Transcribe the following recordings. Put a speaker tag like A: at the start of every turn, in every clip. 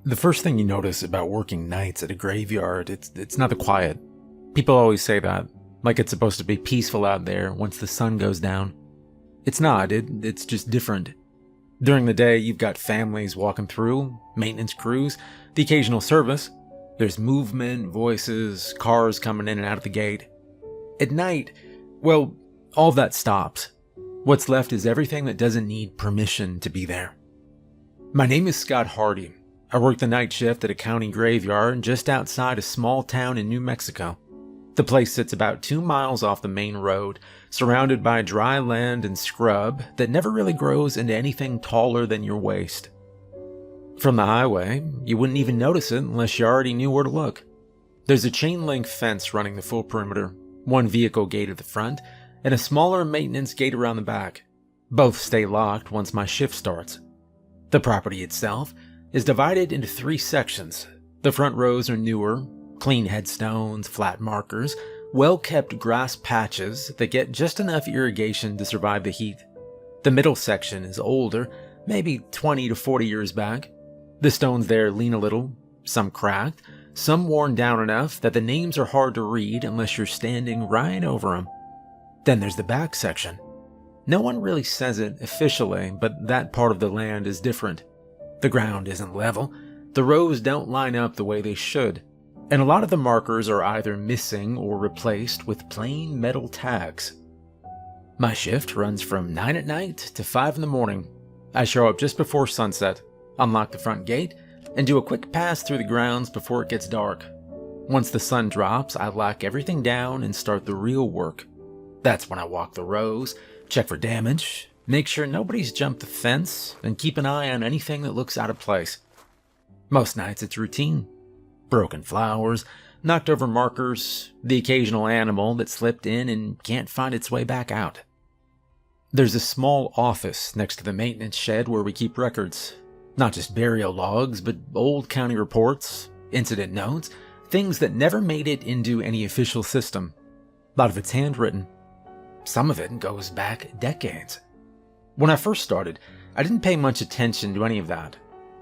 A: The first thing you notice about working nights at a graveyard, it's not the quiet. People always say that, like it's supposed to be peaceful out there once the sun goes down. It's not, it's just different. During the day, you've got families walking through, maintenance crews, the occasional service. There's movement, voices, cars coming in and out of the gate. At night, well, all that stops. What's left is everything that doesn't need permission to be there. My name is Scott Hardy. I work the night shift at a county graveyard just outside a small town in New Mexico. The place sits about 2 miles off the main road, surrounded by dry land and scrub that never really grows into anything taller than your waist. From the highway, you wouldn't even notice it unless you already knew where to look. There's a chain-link fence running the full perimeter, one vehicle gate at the front, and a smaller maintenance gate around the back. Both stay locked once my shift starts. The property itself is divided into 3 sections. The front rows are newer, clean headstones, flat markers, well-kept grass patches that get just enough irrigation to survive the heat. The middle section is older, maybe 20 to 40 years back. The stones there lean a little, some cracked, some worn down enough that the names are hard to read unless you're standing right over them. Then there's the back section. No one really says it officially, but that part of the land is different. The ground isn't level, the rows don't line up the way they should, and a lot of the markers are either missing or replaced with plain metal tags. My shift runs from 9 at night to 5 in the morning. I show up just before sunset, unlock the front gate, and do a quick pass through the grounds before it gets dark. Once the sun drops, I lock everything down and start the real work. That's when I walk the rows, check for damage, make sure nobody's jumped the fence, and keep an eye on anything that looks out of place. Most nights it's routine. Broken flowers, knocked over markers, the occasional animal that slipped in and can't find its way back out. There's a small office next to the maintenance shed where we keep records. Not just burial logs, but old county reports, incident notes, things that never made it into any official system. A lot of it's handwritten. Some of it goes back decades. When I first started, I didn't pay much attention to any of that.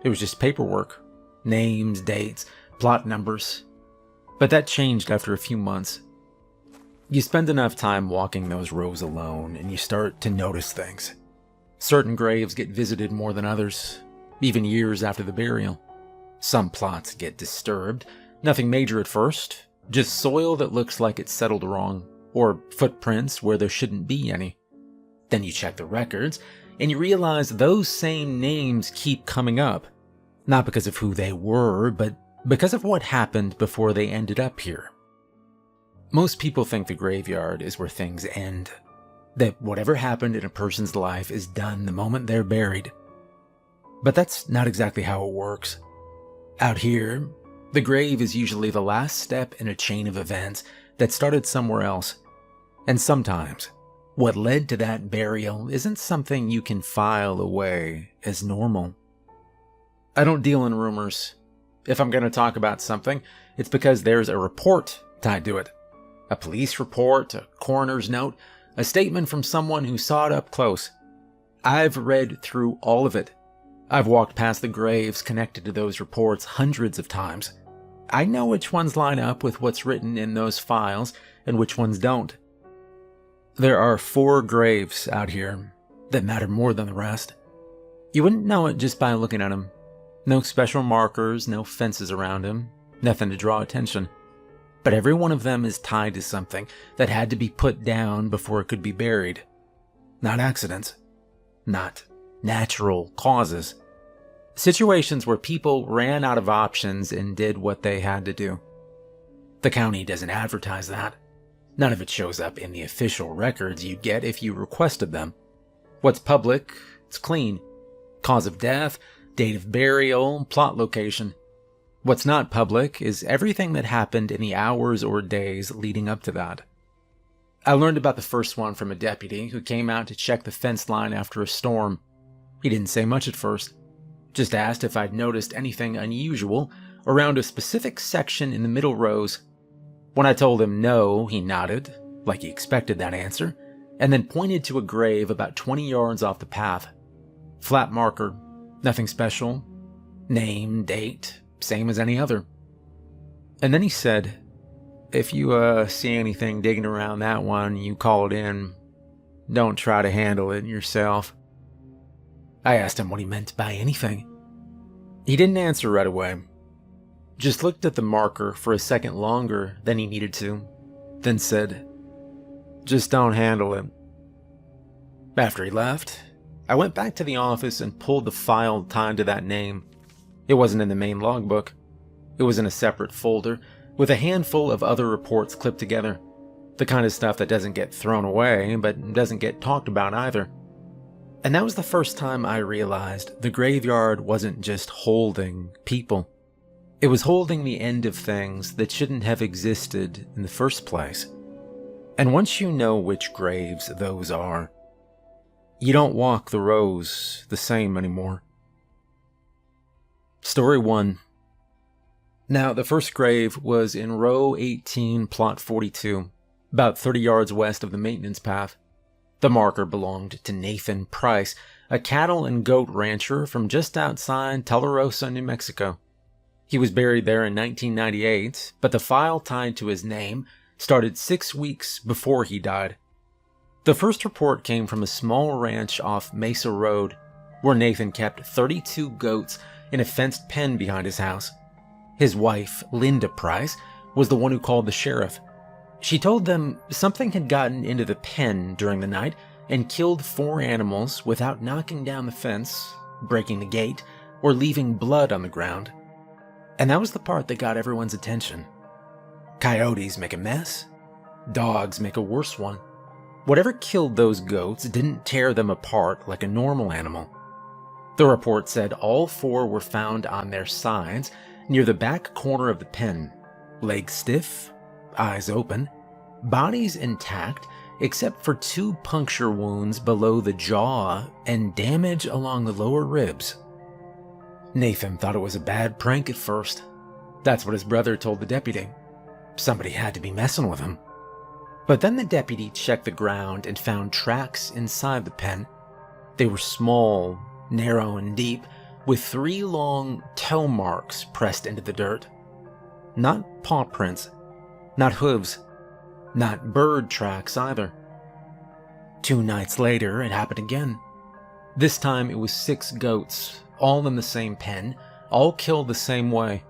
A: It was just paperwork. Names, dates, plot numbers. But that changed after a few months. You spend enough time walking those rows alone, and you start to notice things. Certain graves get visited more than others, even years after the burial. Some plots get disturbed, nothing major at first, just soil that looks like it's settled wrong, or footprints where there shouldn't be any. Then you check the records, and you realize those same names keep coming up. Not because of who they were, but because of what happened before they ended up here. Most people think the graveyard is where things end. That whatever happened in a person's life is done the moment they're buried. But that's not exactly how it works. Out here, the grave is usually the last step in a chain of events that started somewhere else. And sometimes, what led to that burial isn't something you can file away as normal. I don't deal in rumors. If I'm going to talk about something, it's because there's a report tied to it. A police report, a coroner's note, a statement from someone who saw it up close. I've read through all of it. I've walked past the graves connected to those reports hundreds of times. I know which ones line up with what's written in those files and which ones don't. There are 4 graves out here that matter more than the rest. You wouldn't know it just by looking at them. No special markers, no fences around them, nothing to draw attention. But every one of them is tied to something that had to be put down before it could be buried. Not accidents. Not natural causes. Situations where people ran out of options and did what they had to do. The county doesn't advertise that. None of it shows up in the official records you'd get if you requested them. What's public, it's clean. Cause of death, date of burial, plot location. What's not public is everything that happened in the hours or days leading up to that. I learned about the first one from a deputy who came out to check the fence line after a storm. He didn't say much at first. Just asked if I'd noticed anything unusual around a specific section in the middle rows. When I told him no, he nodded, like he expected that answer, and then pointed to a grave about 20 yards off the path. Flat marker, nothing special, Name, date, same as any other. And then he said, "If you see anything digging around that one, you call it in. Don't try to handle it yourself." I asked him what he meant by anything. He didn't answer right away. Just looked at the marker for a second longer than he needed to, then said, "Just don't handle it." After he left, I went back to the office and pulled the file tied to that name. It wasn't in the main logbook. It was in a separate folder with a handful of other reports clipped together. The kind of stuff that doesn't get thrown away, but doesn't get talked about either. And that was the first time I realized the graveyard wasn't just holding people. It was holding the end of things that shouldn't have existed in the first place. And once you know which graves those are, you don't walk the rows the same anymore. Story 1. Now, the first grave was in row 18, plot 42, about 30 yards west of the maintenance path. The marker belonged to Nathan Price, a cattle and goat rancher from just outside Tularosa, New Mexico. He was buried there in 1998, but the file tied to his name started 6 weeks before he died. The first report came from a small ranch off Mesa Road, where Nathan kept 32 goats in a fenced pen behind his house. His wife, Linda Price, was the one who called the sheriff. She told them something had gotten into the pen during the night and killed 4 animals without knocking down the fence, breaking the gate, or leaving blood on the ground. And that was the part that got everyone's attention. Coyotes make a mess. Dogs make a worse one. Whatever killed those goats didn't tear them apart like a normal animal. The report said all 4 were found on their sides near the back corner of the pen, legs stiff, eyes open, bodies intact except for 2 puncture wounds below the jaw and damage along the lower ribs. Nathan thought it was a bad prank at first. That's what his brother told the deputy. Somebody had to be messing with him. But then the deputy checked the ground and found tracks inside the pen. They were small, narrow, and deep, with 3 long toe marks pressed into the dirt. Not paw prints, not hooves, not bird tracks either. 2 nights later, it happened again. This time it was 6 goats, all in the same pen, all killed the same way.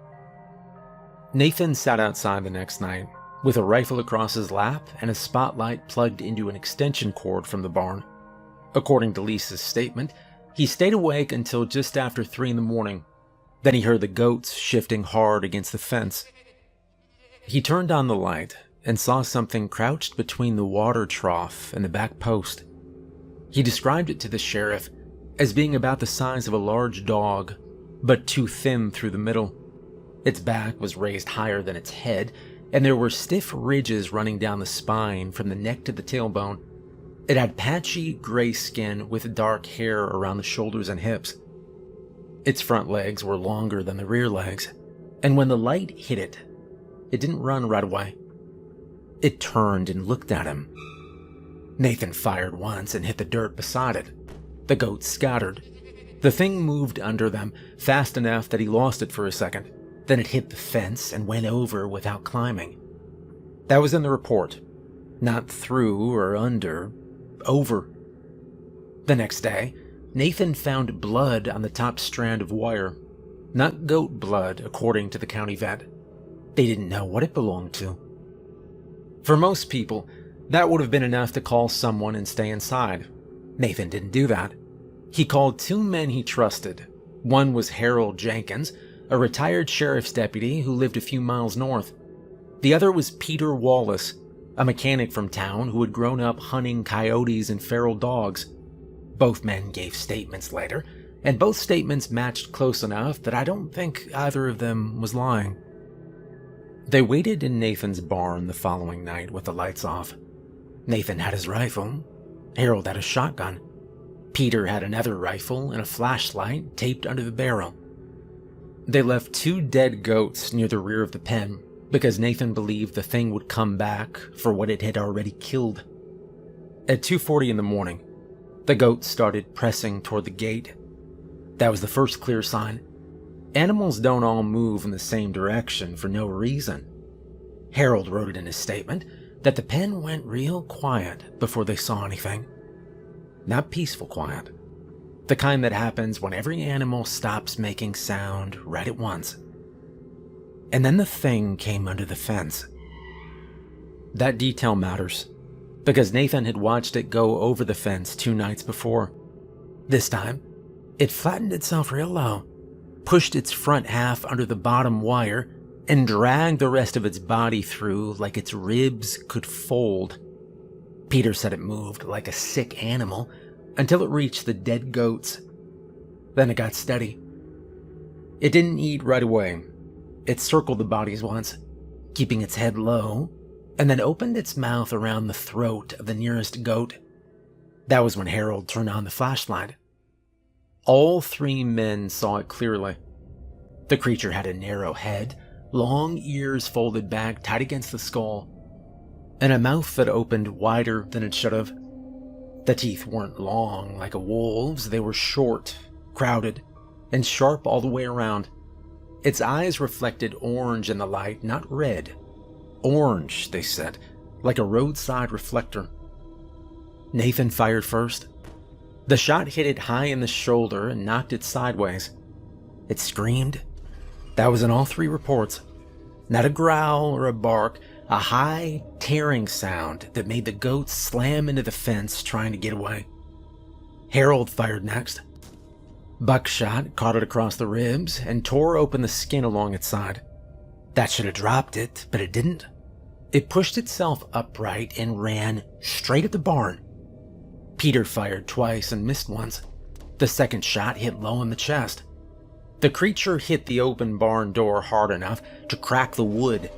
A: Nathan sat outside the next night, with a rifle across his lap and a spotlight plugged into an extension cord from the barn. According to Lisa's statement, he stayed awake until just after 3 in the morning. Then he heard the goats shifting hard against the fence. He turned on the light and saw something crouched between the water trough and the back post. He described it to the sheriff as being about the size of a large dog, but too thin through the middle. Its back was raised higher than its head, and there were stiff ridges running down the spine from the neck to the tailbone. It had patchy gray skin with dark hair around the shoulders and hips. Its front legs were longer than the rear legs, and when the light hit it, it didn't run right away. It turned and looked at him. Nathan fired once and hit the dirt beside it. The goats scattered. The thing moved under them fast enough that he lost it for a second. Then it hit the fence and went over without climbing. That was in the report. Not through or under, over. The next day, Nathan found blood on the top strand of wire. Not goat blood, according to the county vet. They didn't know what it belonged to. For most people, that would have been enough to call someone and stay inside. Nathan didn't do that. He called 2 men he trusted. One was Harold Jenkins, a retired sheriff's deputy who lived a few miles north. The other was Peter Wallace, a mechanic from town who had grown up hunting coyotes and feral dogs. Both men gave statements later, and both statements matched close enough that I don't think either of them was lying. They waited in Nathan's barn the following night with the lights off. Nathan had his rifle. Harold had a shotgun. Peter had another rifle and a flashlight taped under the barrel. They left 2 dead goats near the rear of the pen because Nathan believed the thing would come back for what it had already killed. At 2:40 in the morning, the goats started pressing toward the gate. That was the first clear sign. Animals don't all move in the same direction for no reason. Harold wrote it in his statement that the pen went real quiet before they saw anything. Not peaceful quiet. The kind that happens when every animal stops making sound right at once. And then the thing came under the fence. That detail matters, because Nathan had watched it go over the fence 2 nights before. This time, it flattened itself real low, pushed its front half under the bottom wire, and dragged the rest of its body through like its ribs could fold. Peter said it moved like a sick animal until it reached the dead goats. Then it got steady. It didn't eat right away. It circled the bodies once, keeping its head low, and then opened its mouth around the throat of the nearest goat. That was when Harold turned on the flashlight. All 3 men saw it clearly. The creature had a narrow head, long ears folded back tight against the skull, and a mouth that opened wider than it should have. The teeth weren't long like a wolf's, they were short, crowded, and sharp all the way around. Its eyes reflected orange in the light, not red. Orange, they said, like a roadside reflector. Nathan fired first. The shot hit it high in the shoulder and knocked it sideways. It screamed. That was in all 3 reports. Not a growl or a bark, a high, tearing sound that made the goats slam into the fence trying to get away. Harold fired next. Buckshot caught it across the ribs and tore open the skin along its side. That should have dropped it, but it didn't. It pushed itself upright and ran straight at the barn. Peter fired twice and missed once. The second shot hit low in the chest. The creature hit the open barn door hard enough to crack the wood.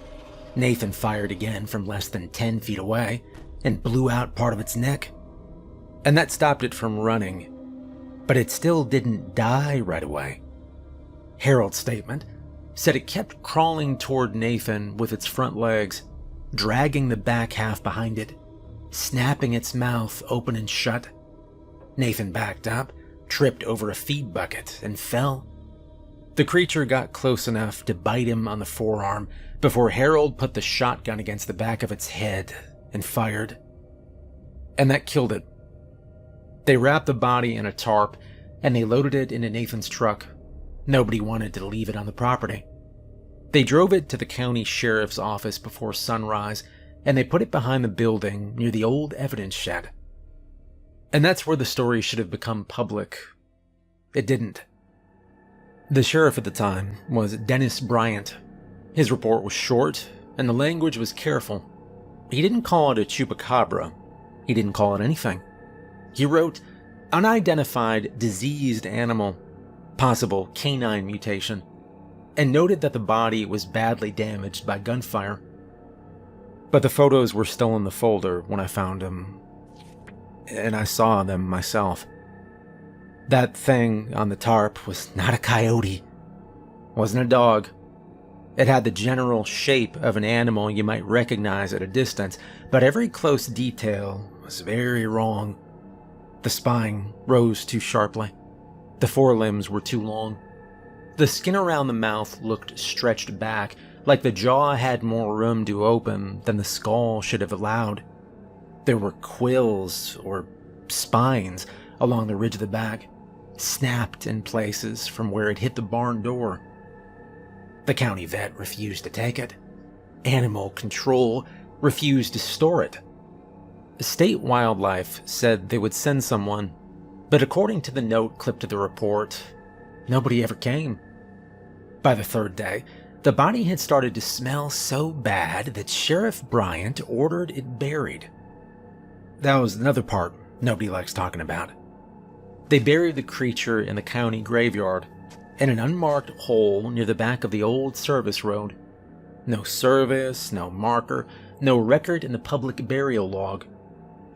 A: Nathan fired again from less than 10 feet away and blew out part of its neck. And that stopped it from running. But it still didn't die right away. Harold's statement said it kept crawling toward Nathan with its front legs, dragging the back half behind it, snapping its mouth open and shut. Nathan backed up, tripped over a feed bucket, and fell. The creature got close enough to bite him on the forearm before Harold put the shotgun against the back of its head and fired. And that killed it. They wrapped the body in a tarp and they loaded it into Nathan's truck. Nobody wanted to leave it on the property. They drove it to the county sheriff's office before sunrise, and they put it behind the building near the old evidence shed. And that's where the story should have become public. It didn't. The sheriff at the time was Dennis Bryant. His report was short, and the language was careful. He didn't call it a chupacabra. He didn't call it anything. He wrote, unidentified diseased animal, possible canine mutation, and noted that the body was badly damaged by gunfire. But the photos were still in the folder when I found them, and I saw them myself. That thing on the tarp was not a coyote, wasn't a dog. It had the general shape of an animal you might recognize at a distance, but every close detail was very wrong. The spine rose too sharply. The forelimbs were too long. The skin around the mouth looked stretched back, like the jaw had more room to open than the skull should have allowed. There were quills, or spines, along the ridge of the back, snapped in places from where it hit the barn door. The county vet refused to take it. Animal control refused to store it. State Wildlife said they would send someone, but according to the note clipped to the report, nobody ever came. By the 3rd day, the body had started to smell so bad that Sheriff Bryant ordered it buried. That was another part nobody likes talking about. They buried the creature in the county graveyard, in an unmarked hole near the back of the old service road. No service, no marker, no record in the public burial log.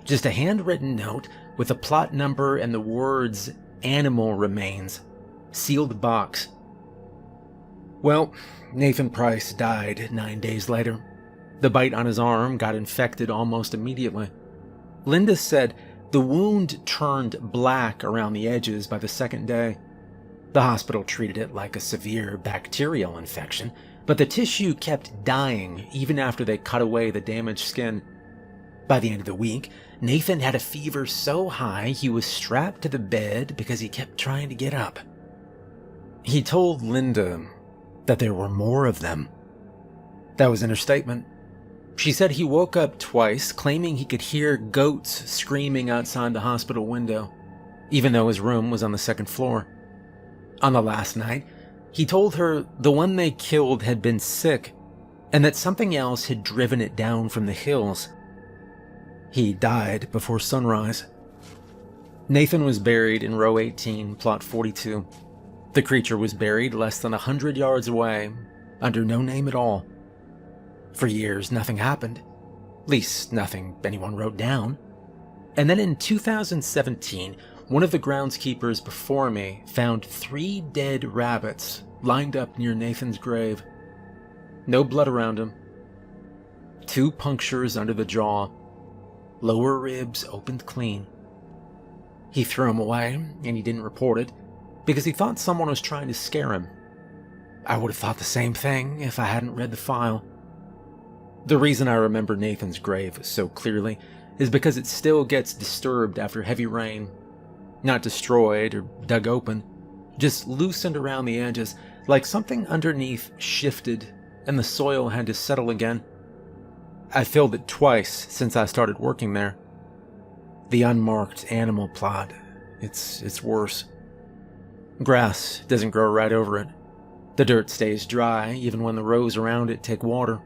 A: Just a handwritten note with a plot number and the words, "Animal Remains," sealed box. Well, Nathan Price died 9 days later. The bite on his arm got infected almost immediately. Linda said the wound turned black around the edges by the 2nd day. The hospital treated it like a severe bacterial infection, but the tissue kept dying even after they cut away the damaged skin. By the end of the week, Nathan had a fever so high he was strapped to the bed because he kept trying to get up. He told Linda that there were more of them. That was in her statement. She said he woke up twice, claiming he could hear goats screaming outside the hospital window, even though his room was on the second floor. On the last night, he told her the one they killed had been sick, and that something else had driven it down from the hills. He died before sunrise. Nathan was buried in row 18, plot 42. The creature was buried less than 100 yards away, under no name at all. For years, nothing happened. At least, nothing anyone wrote down. And then in 2017, one of the groundskeepers before me found 3 dead rabbits lined up near Nathan's grave. No blood around him. 2 punctures under the jaw. Lower ribs opened clean. He threw them away, and he didn't report it, because he thought someone was trying to scare him. I would have thought the same thing if I hadn't read the file. The reason I remember Nathan's grave so clearly is because it still gets disturbed after heavy rain. Not destroyed or dug open, just loosened around the edges, like something underneath shifted and the soil had to settle again. I filled it twice since I started working there. The unmarked animal plot, it's worse. Grass doesn't grow right over it. The dirt stays dry even when the rows around it take water.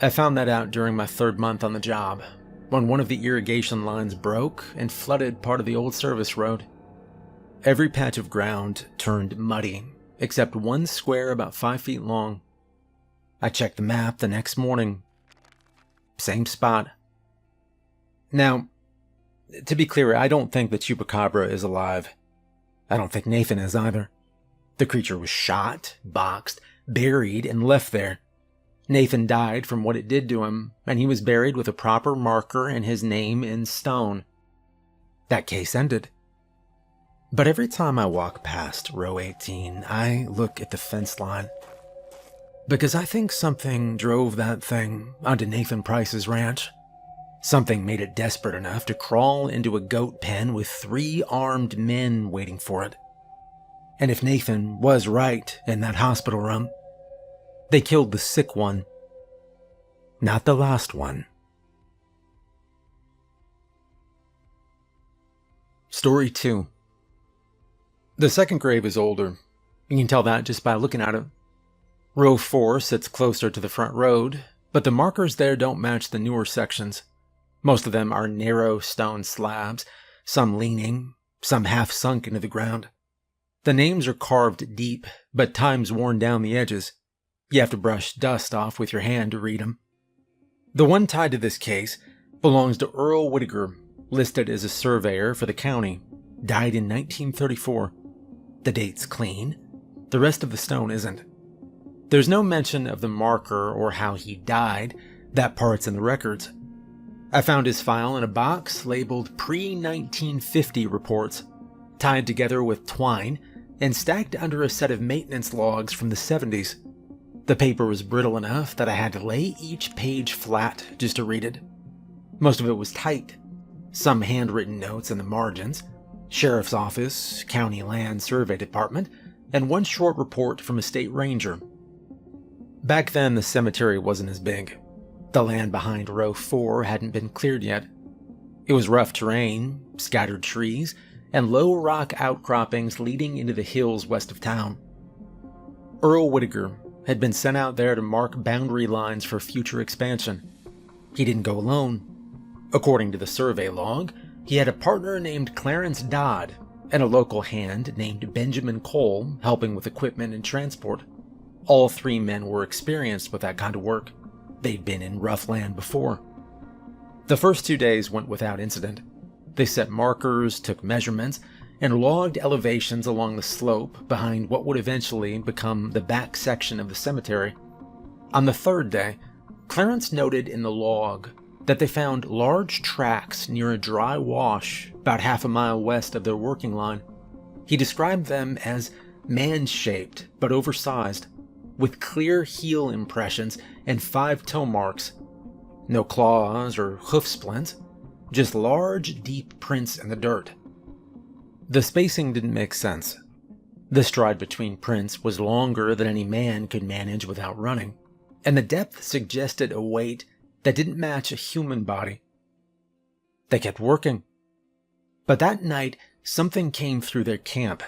A: I found that out during my 3rd month on the job, when one of the irrigation lines broke and flooded part of the old service road. Every patch of ground turned muddy, except one square about 5 feet long. I checked the map the next morning. Same spot. Now, to be clear, I don't think the Chupacabra is alive. I don't think Nathan is either. The creature was shot, boxed, buried, and left there. Nathan died from what it did to him, and he was buried with a proper marker and his name in stone. That case ended. But every time I walk past row 18, I look at the fence line. Because I think something drove that thing onto Nathan Price's ranch. Something made it desperate enough to crawl into a goat pen with 3 armed men waiting for it. And if Nathan was right in that hospital room, they killed the sick one, not the last one. Story 2. The second grave is older. You can tell that just by looking at it. Row 4 sits closer to the front road, but the markers there don't match the newer sections. Most of them are narrow stone slabs, some leaning, some half sunk into the ground. The names are carved deep, but time's worn down the edges. You have to brush dust off with your hand to read them. The one tied to this case belongs to Earl Whittaker, listed as a surveyor for the county. Died in 1934. The date's clean. The rest of the stone isn't. There's no mention of the marker or how he died. That part's in the records. I found his file in a box labeled pre-1950 reports, tied together with twine and stacked under a set of maintenance logs from the 70s. The paper was brittle enough that I had to lay each page flat just to read it. Most of it was typed. Some handwritten notes in the margins, sheriff's office, county land survey department, and one short report from a state ranger. Back then, the cemetery wasn't as big. The land behind row 4 hadn't been cleared yet. It was rough terrain, scattered trees, and low rock outcroppings leading into the hills west of town. Earl Whittaker had been sent out there to mark boundary lines for future expansion. He didn't go alone. According to the survey log, he had a partner named Clarence Dodd and a local hand named Benjamin Cole helping with equipment and transport. All 3 men were experienced with that kind of work. They'd been in rough land before. The first 2 days went without incident. They set markers, took measurements, and logged elevations along the slope behind what would eventually become the back section of the cemetery. On the 3rd day, Clarence noted in the log that they found large tracks near a dry wash about half a mile west of their working line. He described them as man-shaped but oversized, with clear heel impressions and 5 toe marks. No claws or hoof splints, just large, deep prints in the dirt. The spacing didn't make sense. The stride between prints was longer than any man could manage without running, and the depth suggested a weight that didn't match a human body. They kept working. But that night, something came through their camp.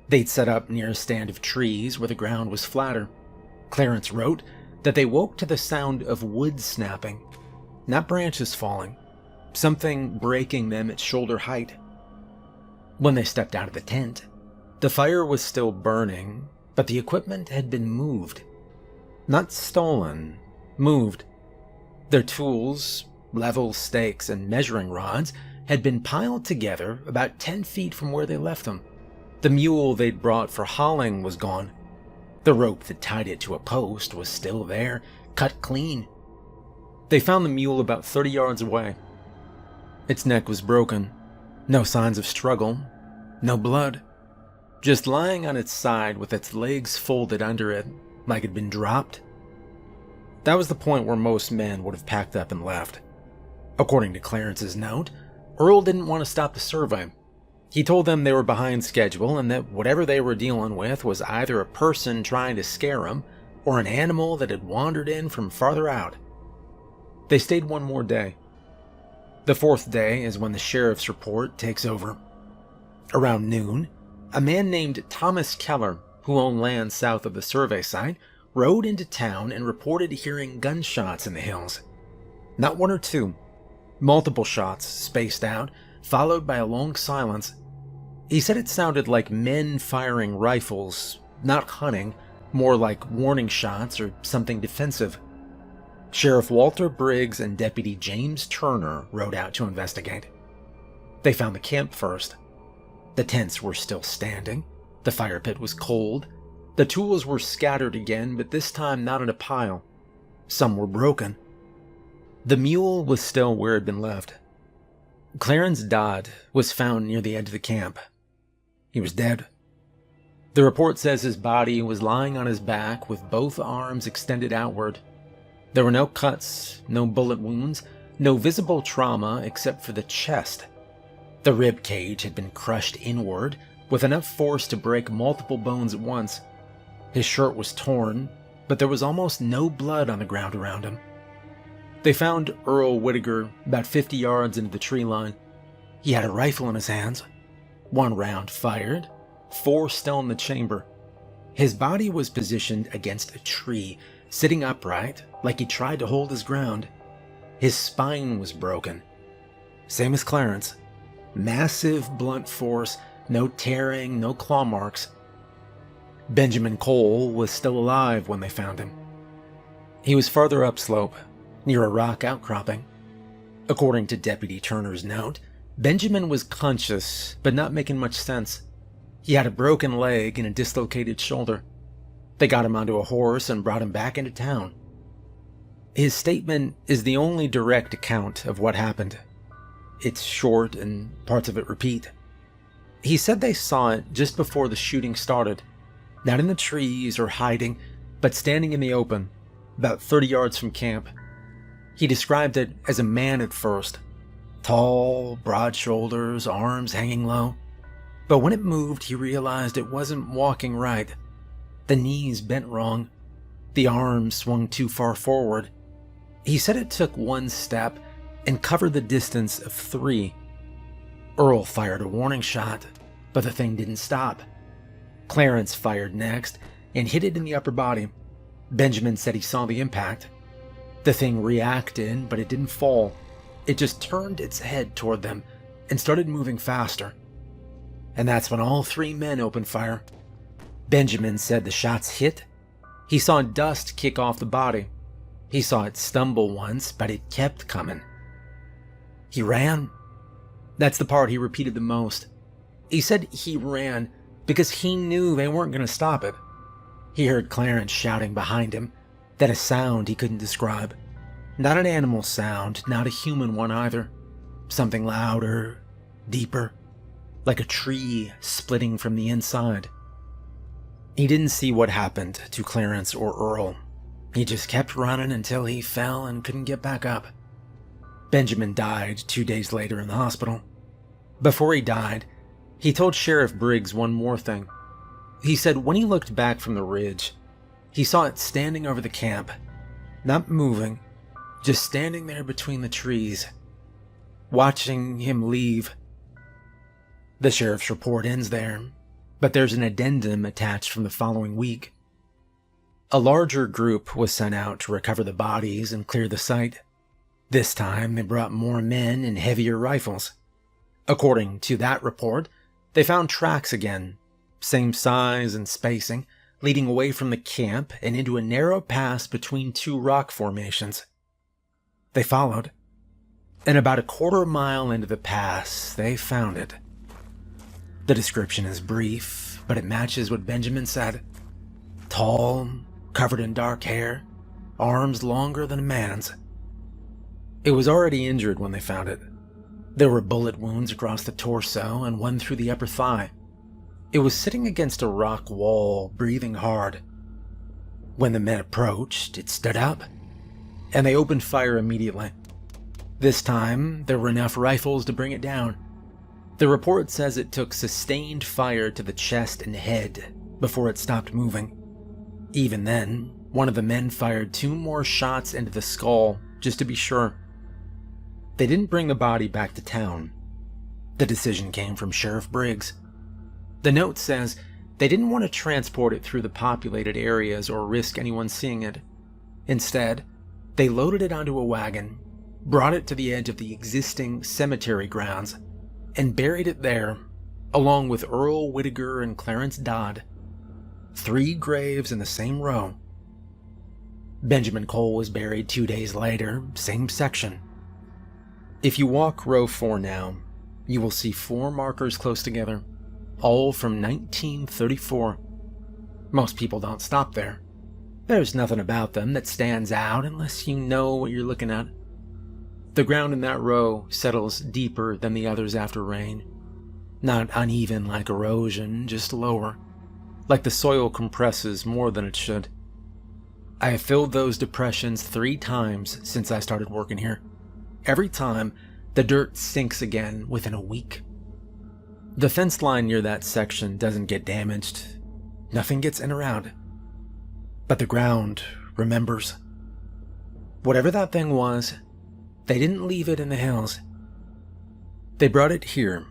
A: They'd set up near a stand of trees where the ground was flatter. Clarence wrote that they woke to the sound of wood snapping, not branches falling, something breaking them at shoulder height. When they stepped out of the tent, the fire was still burning, but the equipment had been moved. Not stolen, moved. Their tools, level stakes, and measuring rods had been piled together about 10 feet from where they left them. The mule they'd brought for hauling was gone. The rope that tied it to a post was still there, cut clean. They found the mule about 30 yards away. Its neck was broken. No signs of struggle. No blood. Just lying on its side with its legs folded under it, like it'd been dropped. That was the point where most men would have packed up and left. According to Clarence's note, Earl didn't want to stop the survey. He told them they were behind schedule and that whatever they were dealing with was either a person trying to scare them or an animal that had wandered in from farther out. They stayed one more day. The 4th day is when the sheriff's report takes over. Around noon, a man named Thomas Keller, who owned land south of the survey site, rode into town and reported hearing gunshots in the hills. Not 1 or 2, multiple shots spaced out, followed by a long silence. He said it sounded like men firing rifles, not hunting, more like warning shots or something defensive. Sheriff Walter Briggs and Deputy James Turner rode out to investigate. They found the camp first. The tents were still standing. The fire pit was cold. The tools were scattered again, but this time not in a pile. Some were broken. The mule was still where it had been left. Clarence Dodd was found near the edge of the camp. He was dead. The report says his body was lying on his back with both arms extended outward. There were no cuts, no bullet wounds, no visible trauma except for the chest. The rib cage had been crushed inward with enough force to break multiple bones at once. His shirt was torn, but there was almost no blood on the ground around him. They found Earl Whittaker about 50 yards into the tree line. He had a rifle in his hands. 1 round fired, 4 still in the chamber. His body was positioned against a tree, sitting upright like he tried to hold his ground. His spine was broken. Same as Clarence. Massive blunt force, no tearing, no claw marks. Benjamin Cole was still alive when they found him. He was farther upslope, near a rock outcropping. According to Deputy Turner's note, Benjamin was conscious, but not making much sense. He had a broken leg and a dislocated shoulder. They got him onto a horse and brought him back into town. His statement is the only direct account of what happened. It's short and parts of it repeat. He said they saw it just before the shooting started, not in the trees or hiding, but standing in the open, about 30 yards from camp. He described it as a man at first. Tall, broad shoulders, arms hanging low. But when it moved, he realized it wasn't walking right. The knees bent wrong. The arms swung too far forward. He said it took 1 step and covered the distance of 3. Earl fired a warning shot, but the thing didn't stop. Clarence fired next and hit it in the upper body. Benjamin said he saw the impact. The thing reacted, but it didn't fall. It just turned its head toward them and started moving faster. And that's when all 3 men opened fire. Benjamin said the shots hit. He saw dust kick off the body. He saw it stumble once, but it kept coming. He ran. That's the part he repeated the most. He said he ran because he knew they weren't going to stop it. He heard Clarence shouting behind him, then a sound he couldn't describe. Not an animal sound, not a human one either. Something louder, deeper. like a tree splitting from the inside. He didn't see what happened to Clarence or Earl. He just kept running until he fell and couldn't get back up. Benjamin died 2 days later in the hospital. Before he died, he told Sheriff Briggs one more thing. He said when he looked back from the ridge, he saw it standing over the camp, not moving, just standing there between the trees, watching him leave. The sheriff's report ends there, but there's an addendum attached from the following week. A larger group was sent out to recover the bodies and clear the site. This time, they brought more men and heavier rifles. According to that report, they found tracks again, same size and spacing, leading away from the camp and into a narrow pass between two rock formations. They followed, and about a quarter mile into the pass, they found it. The description is brief, but it matches what Benjamin said. Tall, covered in dark hair, arms longer than a man's. It was already injured when they found it. There were bullet wounds across the torso and one through the upper thigh. It was sitting against a rock wall, breathing hard. When the men approached, it stood up, and they opened fire immediately. This time, there were enough rifles to bring it down. The report says it took sustained fire to the chest and head before it stopped moving. Even then, one of the men fired 2 more shots into the skull, just to be sure. They didn't bring the body back to town. The decision came from Sheriff Briggs. The note says they didn't want to transport it through the populated areas or risk anyone seeing it. Instead, they loaded it onto a wagon, brought it to the edge of the existing cemetery grounds, and buried it there, along with Earl Whittaker and Clarence Dodd. 3 graves in the same row. Benjamin Cole was buried 2 days later, same section. If you walk row 4 now, you will see 4 markers close together, all from 1934. Most people don't stop there. There's nothing about them that stands out unless you know what you're looking at. The ground in that row settles deeper than the others after rain. Not uneven like erosion, just lower. Like the soil compresses more than it should. I have filled those depressions 3 times since I started working here. Every time, the dirt sinks again within a week. The fence line near that section doesn't get damaged. Nothing gets in or out. But the ground remembers. Whatever that thing was, they didn't leave it in the hills. They brought it here,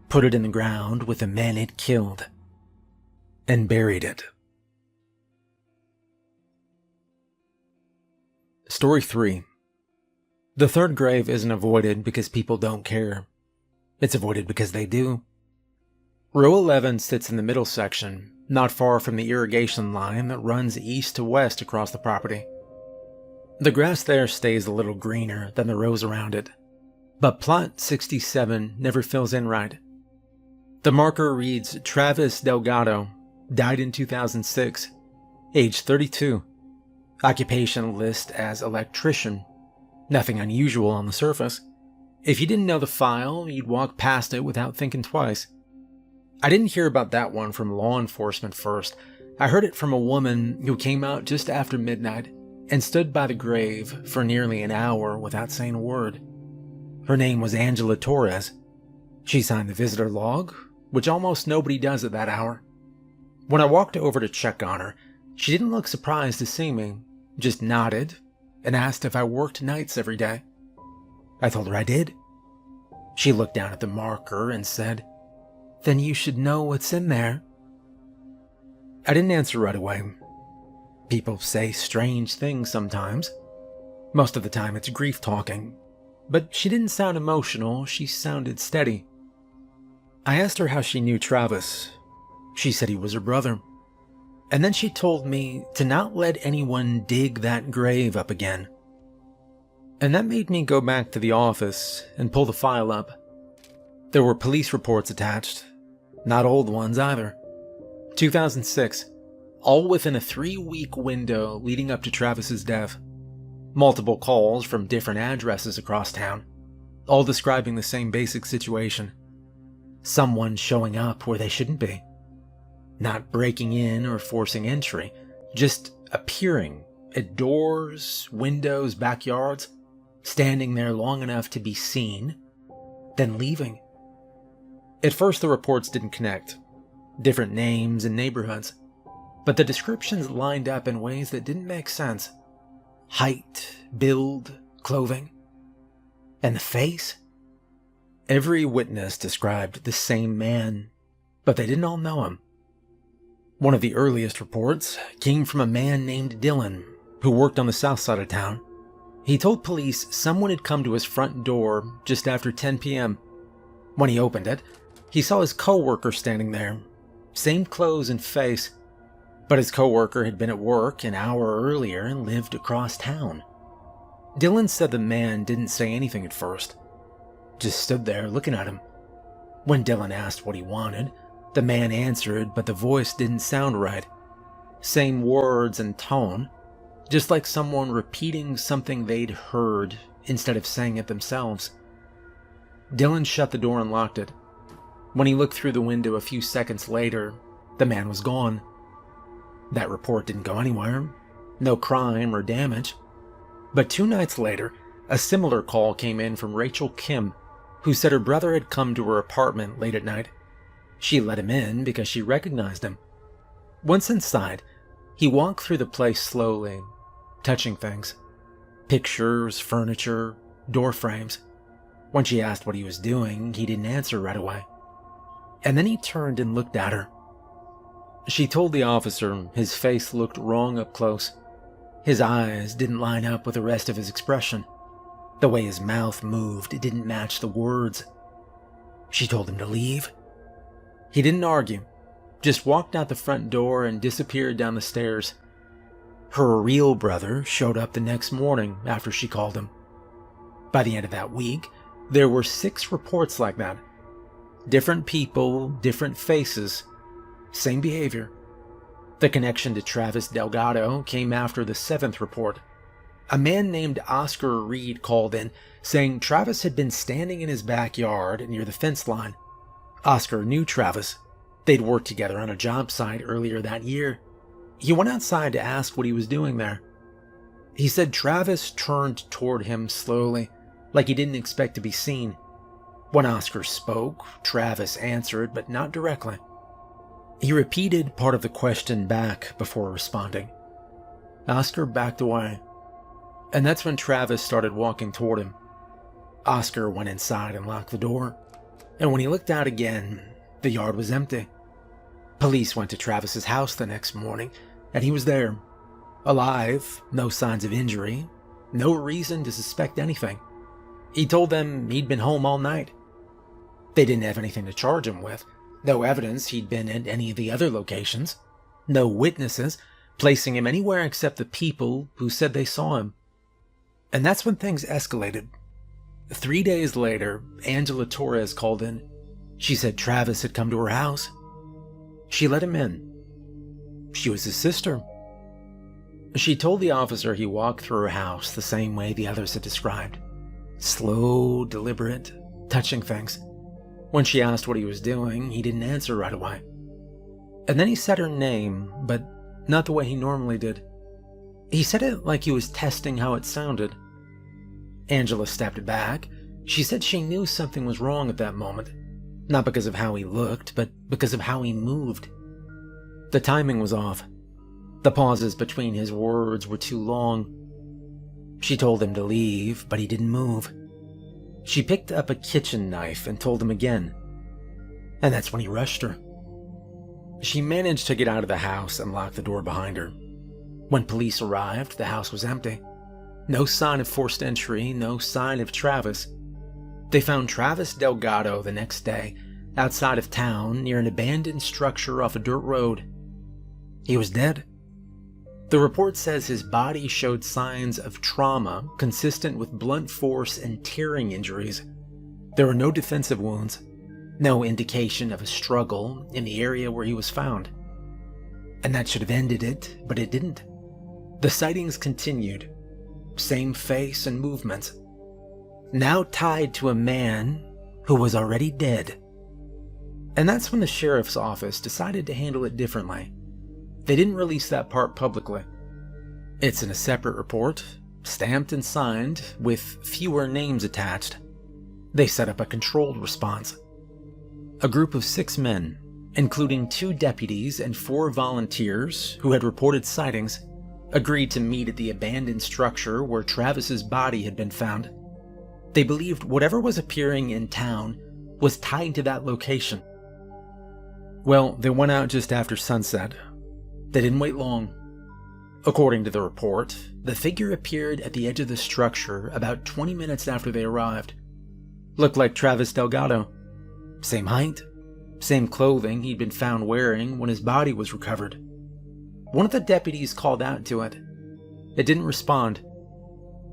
A: put it in the ground with the men it killed, and buried it. Story 3. The third grave isn't avoided because people don't care. It's avoided because they do. Row 11 sits in the middle section, not far from the irrigation line that runs east to west across the property. The grass there stays a little greener than the rows around it, but plot 67 never fills in right. The marker reads Travis Delgado, died in 2006, age 32, occupation list as electrician. Nothing unusual on the surface. If you didn't know the file, you'd walk past it without thinking twice. I didn't hear about that one from law enforcement first. I heard it from a woman who came out just after midnight and stood by the grave for nearly an hour without saying a word. Her name was Angela Torres. She signed the visitor log, which almost nobody does at that hour. When I walked over to check on her, she didn't look surprised to see me, just nodded and asked if I worked nights every day. I told her I did. She looked down at the marker and said, "Then you should know what's in there." I didn't answer right away. People say strange things sometimes. Most of the time it's grief talking, but she didn't sound emotional, she sounded steady. I asked her how she knew Travis. She said he was her brother. And then she told me to not let anyone dig that grave up again. And that made me go back to the office and pull the file up. There were police reports attached, not old ones either. 2006, all within a 3-week window leading up to Travis's death. Multiple calls from different addresses across town, all describing the same basic situation. Someone showing up where they shouldn't be. Not breaking in or forcing entry, just appearing at doors, windows, backyards, standing there long enough to be seen, then leaving. At first, the reports didn't connect. Different names and neighborhoods. But the descriptions lined up in ways that didn't make sense. Height, build, clothing. And the face? Every witness described the same man, but they didn't all know him. One of the earliest reports came from a man named Dylan, who worked on the south side of town. He told police someone had come to his front door just after 10 p.m. When he opened it, he saw his co-worker standing there. Same clothes and face, but his co-worker had been at work an hour earlier and lived across town. Dylan said the man didn't say anything at first, just stood there looking at him. When Dylan asked what he wanted, the man answered, but the voice didn't sound right. Same words and tone, just like someone repeating something they'd heard instead of saying it themselves. Dylan shut the door and locked it. When he looked through the window a few seconds later, the man was gone. That report didn't go anywhere. No crime or damage. But 2 nights later, a similar call came in from Rachel Kim, who said her brother had come to her apartment late at night. She let him in because she recognized him. Once inside, he walked through the place slowly, touching things. Pictures, furniture, door frames. When she asked what he was doing, he didn't answer right away. And then he turned and looked at her. She told the officer his face looked wrong up close. His eyes didn't line up with the rest of his expression. The way his mouth moved, it didn't match the words. She told him to leave. He didn't argue, just walked out the front door and disappeared down the stairs. Her real brother showed up the next morning after she called him. By the end of that week, there were 6 reports like that. Different people, different faces, same behavior. The connection to Travis Delgado came after the 7th report. A man named Oscar Reed called in, saying Travis had been standing in his backyard near the fence line. Oscar knew Travis. They'd worked together on a job site earlier that year. He went outside to ask what he was doing there. He said Travis turned toward him slowly, like he didn't expect to be seen. When Oscar spoke, Travis answered, but not directly. He repeated part of the question back before responding. Oscar backed away, and that's when Travis started walking toward him. Oscar went inside and locked the door, and when he looked out again, the yard was empty. Police went to Travis's house the next morning, and he was there, alive, no signs of injury, no reason to suspect anything. He told them he'd been home all night. They didn't have anything to charge him with, no evidence he'd been at any of the other locations, no witnesses placing him anywhere except the people who said they saw him. And that's when things escalated. 3 days later, Angela Torres called in. She said Travis had come to her house. She let him in. She was his sister. She told the officer he walked through her house the same way the others had described. Slow, deliberate, touching things. When she asked what he was doing, he didn't answer right away. And then he said her name, but not the way he normally did. He said it like he was testing how it sounded. Angela stepped back. She said she knew something was wrong at that moment. Not because of how he looked, but because of how he moved. The timing was off. The pauses between his words were too long. She told him to leave, but he didn't move. She picked up a kitchen knife and told him again. And that's when he rushed her. She managed to get out of the house and lock the door behind her. When police arrived, the house was empty. No sign of forced entry, no sign of Travis. They found Travis Delgado the next day, outside of town, near an abandoned structure off a dirt road. He was dead. The report says his body showed signs of trauma consistent with blunt force and tearing injuries. There were no defensive wounds, no indication of a struggle in the area where he was found. And that should have ended it, but it didn't. The sightings continued. Same face and movements. Now tied to a man who was already dead. And that's when the sheriff's office decided to handle it differently. They didn't release that part publicly. It's in a separate report, stamped and signed, with fewer names attached. They set up a controlled response. A group of 6 men, including 2 deputies and 4 volunteers who had reported sightings, agreed to meet at the abandoned structure where Travis's body had been found. They believed whatever was appearing in town was tied to that location. Well, they went out just after sunset. They didn't wait long. According to the report, the figure appeared at the edge of the structure about 20 minutes after they arrived. Looked like Travis Delgado. Same height, same clothing he'd been found wearing when his body was recovered. One of the deputies called out to it. It didn't respond.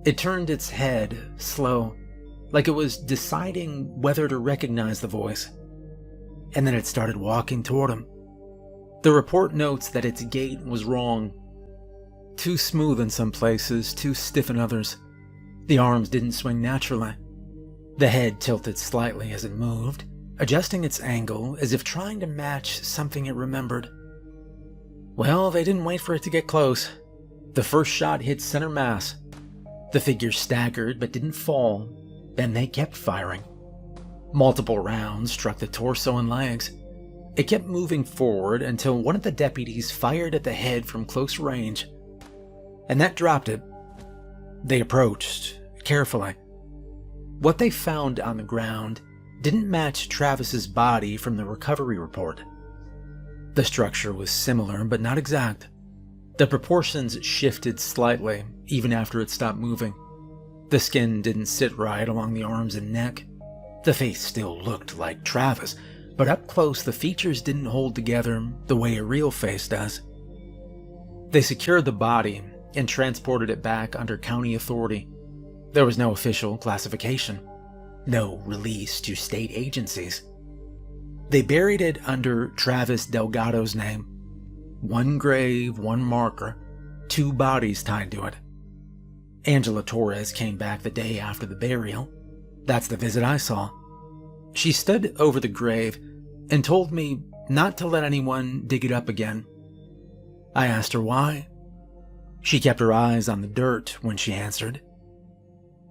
A: It turned its head, slow, like it was deciding whether to recognize the voice. And then it started walking toward him. The report notes that its gait was wrong. Too smooth in some places, too stiff in others. The arms didn't swing naturally. The head tilted slightly as it moved, adjusting its angle as if trying to match something it remembered. Well, they didn't wait for it to get close. The first shot hit center mass. The figure staggered but didn't fall, and they kept firing. Multiple rounds struck the torso and legs. It kept moving forward until one of the deputies fired at the head from close range, and that dropped it. They approached, carefully. What they found on the ground didn't match Travis's body from the recovery report. The structure was similar, but not exact. The proportions shifted slightly, even after it stopped moving. The skin didn't sit right along the arms and neck. The face still looked like Travis, but up close the features didn't hold together the way a real face does. They secured the body and transported it back under county authority. There was no official classification, no release to state agencies. They buried it under Travis Delgado's name. 1 grave, 1 marker, 2 bodies tied to it. Angela Torres came back the day after the burial. That's the visit I saw. She stood over the grave and told me not to let anyone dig it up again. I asked her why. She kept her eyes on the dirt when she answered.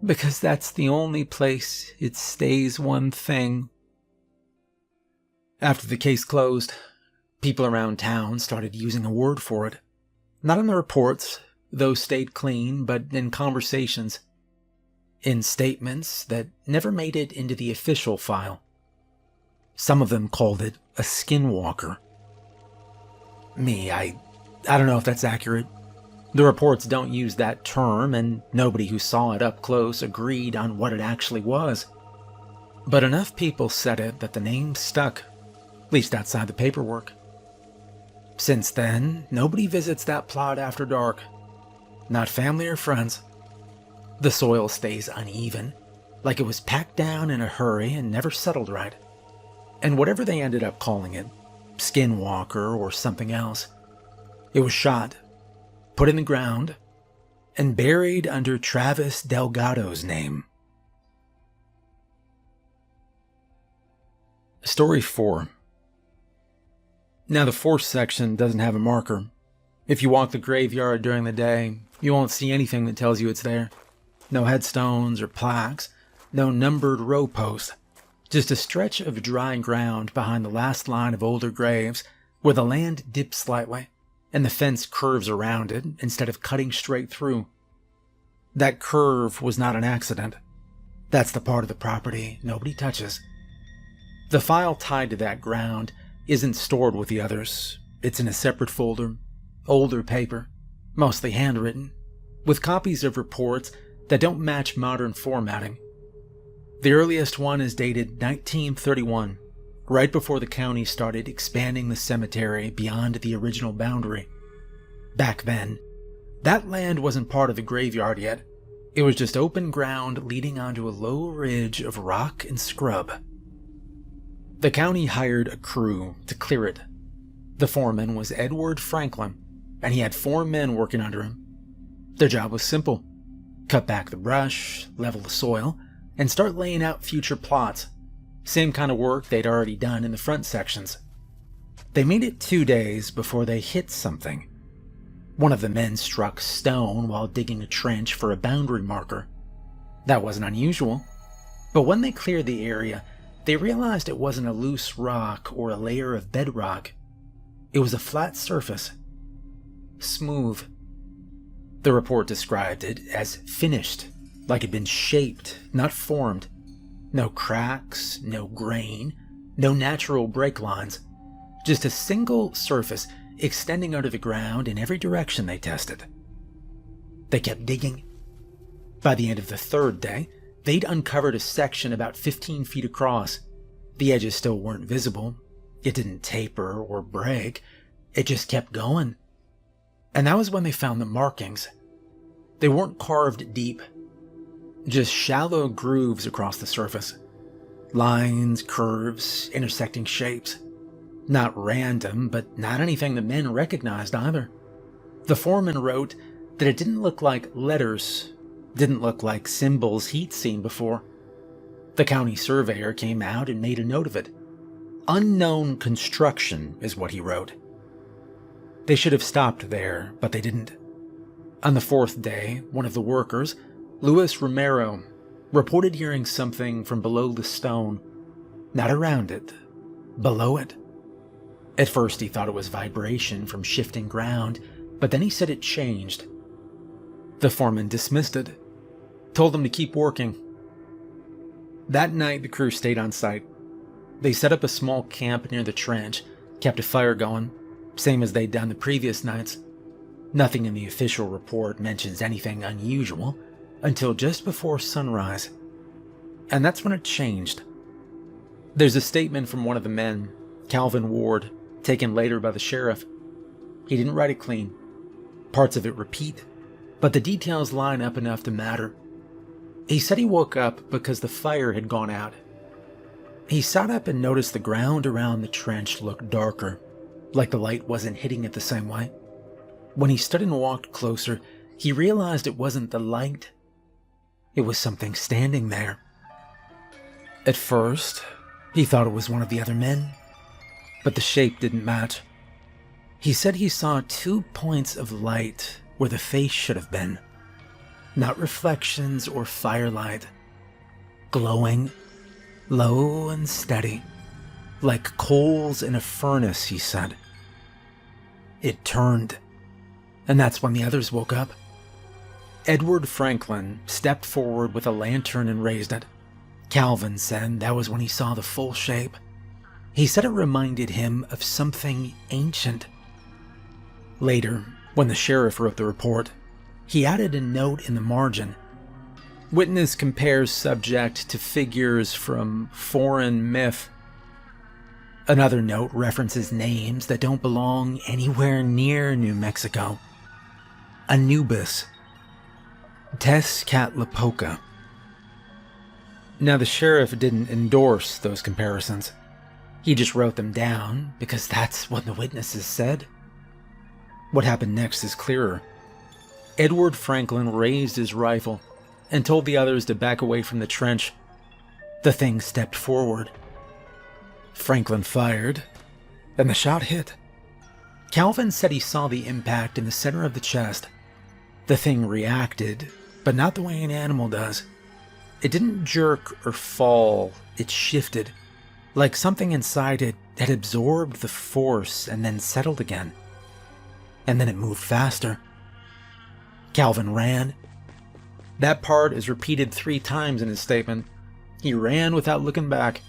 A: Because that's the only place it stays one thing. After the case closed, people around town started using a word for it. Not in the reports, those stayed clean, but in conversations. In statements that never made it into the official file. Some of them called it a skinwalker. I don't know if that's accurate. The reports don't use that term, and nobody who saw it up close agreed on what it actually was. But enough people said it that the name stuck, at least outside the paperwork. Since then, nobody visits that plot after dark. Not family or friends. The soil stays uneven, like it was packed down in a hurry and never settled right. And whatever they ended up calling it, skinwalker or something else, it was shot, put in the ground, and buried under Travis Delgado's name. Story 4. Now the 4th section doesn't have a marker. If you walk the graveyard during the day, you won't see anything that tells you it's there. No headstones or plaques, no numbered row posts. Just a stretch of dry ground behind the last line of older graves where the land dips slightly and the fence curves around it instead of cutting straight through. That curve was not an accident. That's the part of the property nobody touches. The file tied to that ground isn't stored with the others. It's in a separate folder, older paper, mostly handwritten, with copies of reports that don't match modern formatting. The earliest one is dated 1931, right before the county started expanding the cemetery beyond the original boundary. Back then, that land wasn't part of the graveyard yet. It was just open ground leading onto a low ridge of rock and scrub. The county hired a crew to clear it. The foreman was Edward Franklin, and he had 4 men working under him. Their job was simple. Cut back the brush, level the soil, and start laying out future plots. Same kind of work they'd already done in the front sections. They made it 2 days before they hit something. One of the men struck stone while digging a trench for a boundary marker. That wasn't unusual, but when they cleared the area, they realized it wasn't a loose rock or a layer of bedrock. It was a flat surface. Smooth. The report described it as finished, like it'd been shaped, not formed. No cracks, no grain, no natural break lines. Just a single surface extending under the ground in every direction they tested. They kept digging. By the end of the 3rd day, they'd uncovered a section about 15 feet across. The edges still weren't visible. It didn't taper or break. It just kept going. And that was when they found the markings. They weren't carved deep. Just shallow grooves across the surface. Lines, curves, intersecting shapes. Not random, but not anything the men recognized either. The foreman wrote that it didn't look like letters, didn't look like symbols he'd seen before. The county surveyor came out and made a note of it. Unknown construction is what he wrote. They should have stopped there, but they didn't. On the 4th day, one of the workers, Luis Romero, reported hearing something from below the stone. Not around it, below it. At first he thought it was vibration from shifting ground, but then he said it changed. The foreman dismissed it, told them to keep working. That night the crew stayed on site. They set up a small camp near the trench, kept a fire going, same as they'd done the previous nights. Nothing in the official report mentions anything unusual until just before sunrise. And that's when it changed. There's a statement from one of the men, Calvin Ward, taken later by the sheriff. He didn't write it clean. Parts of it repeat, but the details line up enough to matter. He said he woke up because the fire had gone out. He sat up and noticed the ground around the trench looked darker, like the light wasn't hitting it the same way. When he stood and walked closer, he realized it wasn't the light. It was something standing there. At first, he thought it was one of the other men, but the shape didn't match. He said he saw 2 points of light where the face should have been. Not reflections or firelight. Glowing, low and steady, like coals in a furnace, he said. It turned, and that's when the others woke up. Edward Franklin stepped forward with a lantern and raised it. Calvin said that was when he saw the full shape. He said it reminded him of something ancient. Later, when the sheriff wrote the report, he added a note in the margin. Witness compares subject to figures from foreign myth. Another note references names that don't belong anywhere near New Mexico. Anubis. Tezcatlipoca. Now the sheriff didn't endorse those comparisons. He just wrote them down because that's what the witnesses said. What happened next is clearer. Edward Franklin raised his rifle and told the others to back away from the trench. The thing stepped forward. Franklin fired, and the shot hit. Calvin said he saw the impact in the center of the chest. The thing reacted, but not the way an animal does. It didn't jerk or fall, it shifted, like something inside it had absorbed the force and then settled again. And then it moved faster. Calvin ran. That part is repeated 3 times in his statement. He ran without looking back.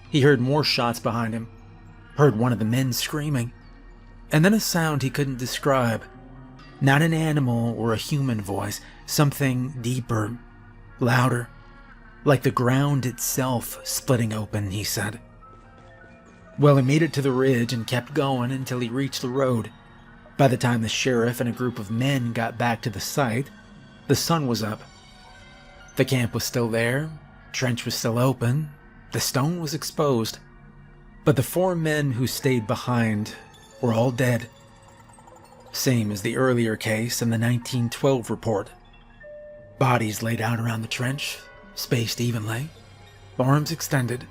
A: He heard more shots behind him, heard one of the men screaming, and then a sound he couldn't describe. Not an animal or a human voice, something deeper, louder, like the ground itself splitting open, he said. Well, he made it to the ridge and kept going until he reached the road. By the time the sheriff and a group of men got back to the site, the sun was up. The camp was still there, trench was still open, the stone was exposed, but the 4 men who stayed behind were all dead. Same as the earlier case in the 1912 report. Bodies laid out around the trench, spaced evenly, arms extended,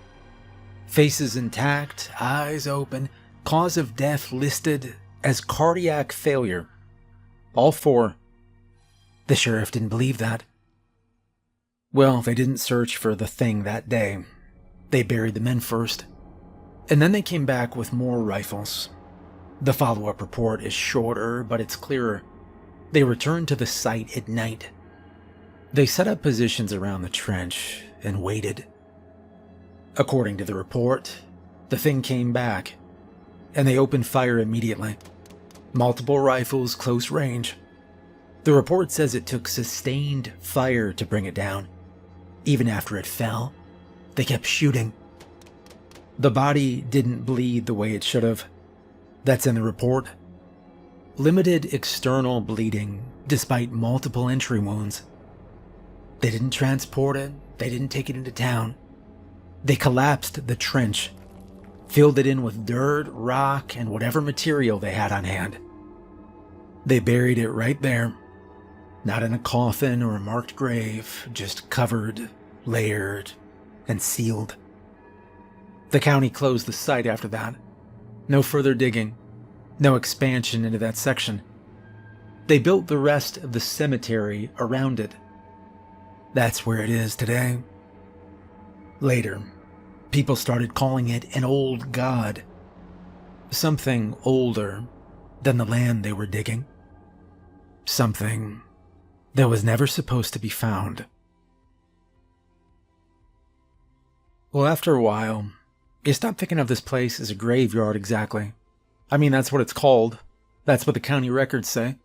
A: Faces intact, eyes open, cause of death listed as cardiac failure. All four. The sheriff didn't believe that. Well, they didn't search for the thing that day. They buried the men first. And then they came back with more rifles. The follow-up report is shorter, but it's clearer. They returned to the site at night. They set up positions around the trench and waited. According to the report, the thing came back, and they opened fire immediately. Multiple rifles, close range. The report says it took sustained fire to bring it down. Even after it fell, they kept shooting. The body didn't bleed the way it should have. That's in the report. Limited external bleeding, despite multiple entry wounds. They didn't transport it. They didn't take it into town. They collapsed the trench, filled it in with dirt, rock, and whatever material they had on hand. They buried it right there. Not in a coffin or a marked grave, just covered, layered, and sealed. The county closed the site after that. No further digging. No expansion into that section. They built the rest of the cemetery around it. That's where it is today. Later, people started calling it an old god. Something older than the land they were digging. Something that was never supposed to be found. Well, after a while, you stop thinking of this place as a graveyard exactly. I mean, that's what it's called. That's what the county records say.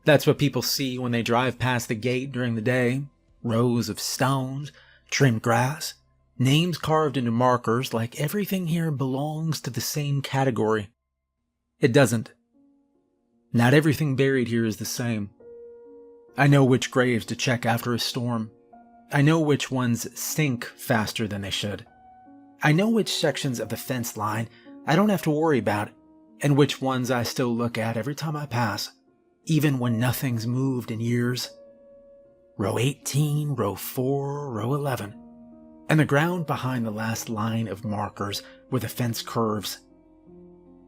A: That's what people see when they drive past the gate during the day. Rows of stones, trimmed grass, names carved into markers like everything here belongs to the same category. It doesn't. Not everything buried here is the same. I know which graves to check after a storm. I know which ones sink faster than they should. I know which sections of the fence line I don't have to worry about, and which ones I still look at every time I pass, even when nothing's moved in years. Row 18, row 4, row 11, and the ground behind the last line of markers where the fence curves.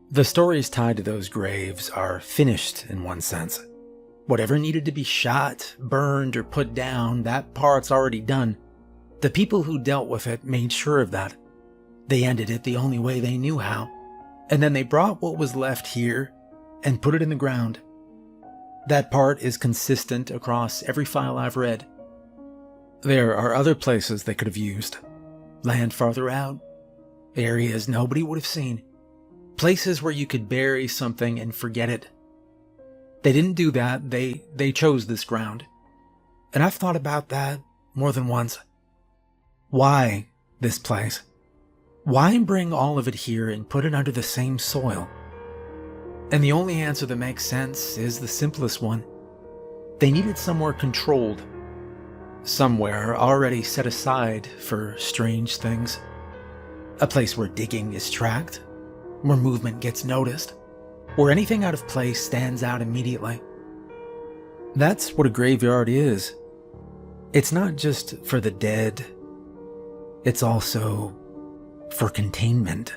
A: The stories tied to those graves are finished in one sense. Whatever needed to be shot, burned, or put down, that part's already done. The people who dealt with it made sure of that. They ended it the only way they knew how, and then they brought what was left here and put it in the ground. That part is consistent across every file I've read. There are other places they could have used. Land farther out, areas nobody would have seen, places where you could bury something and forget it. They didn't do that. They chose this ground. And I've thought about that more than once. Why this place? Why bring all of it here and put it under the same soil? And the only answer that makes sense is the simplest one. They needed somewhere controlled. Somewhere already set aside for strange things. A place where digging is tracked, where movement gets noticed, where anything out of place stands out immediately. That's what a graveyard is. It's not just for the dead. It's also for containment.